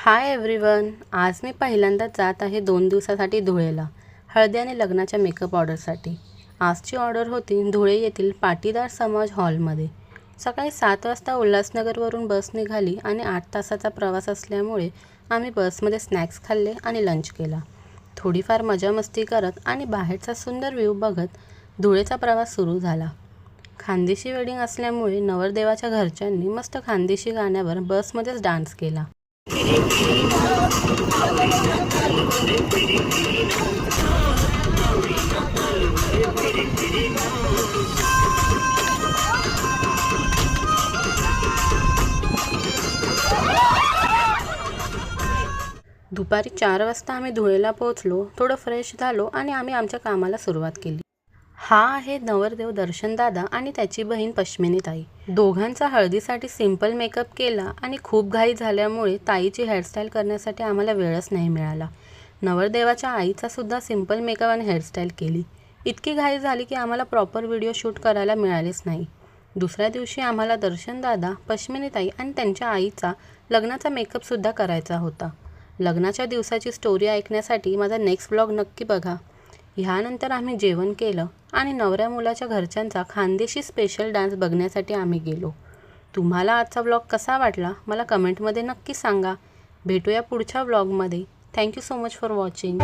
Hi everyone. आज मी पहिल्यांदाच जात आहे 2 दिवसासाठी धुळेला हळदी आणि लग्नाच्या मेकअप ऑर्डरसाठी. आजची ऑर्डर होती धुळे येथील पाटीदार समाज हॉलमध्ये. सकाळी 7 वाजता उल्हासनगरवरून बस निघाली आणि 8 तासाचा प्रवास असल्यामुळे आम्ही बसमध्ये स्नॅक्स खाल्ले आणि लंच केला. थोडीफार मजा मस्ती करत आणि बाहेरचा सुंदर व्ह्यू बघत धुळेचा प्रवास सुरू झाला. खानदेशी वेडिंग असल्यामुळे नवरदेवाच्या घरच्यांनी मस्त खानदेशी गाण्यावर बसमध्येच डान्स केला. दुपारी 4 वाजता आम्ही धुळेला पोहोचलो. थोडं फ्रेश झालो आणि आम्ही आमच्या कामाला सुरुवात केली. हा आहे नवरदेव दर्शनदादा आणि त्याची बहीण पश्मिनीताई. दोघांचा हळदीसाठी सिंपल मेकअप केला आणि खूप घाई झाल्यामुळे ताईची हेअरस्टाईल करण्यासाठी आम्हाला वेळच नाही मिळाला. नवरदेवाच्या आईचा सुद्धा सिंपल मेकअप आणि हेअरस्टाईल केली. इतकी घाई झाली की आम्हाला प्रॉपर व्हिडिओ शूट करायला मिळालेच नाही. दुसऱ्या दिवशी आम्हाला दर्शनदादा, पश्मिनीताई आणि त्यांच्या आईचा लग्नाचा मेकअपसुद्धा करायचा होता. लग्नाच्या दिवसाची स्टोरी ऐकण्यासाठी माझा नेक्स्ट ब्लॉग नक्की बघा. ह्यानंतर आम्ही जेवण केलं आणि नवऱ्या मुलाच्या घरच्यांचा खानदेशी स्पेशल डान्स बघण्यासाठी आम्ही गेलो. तुम्हाला आजचा ब्लॉग कसा वाटला मला कमेंटमध्ये नक्की सांगा. भेटूया पुढच्या ब्लॉगमध्ये. Thank you so much for watching.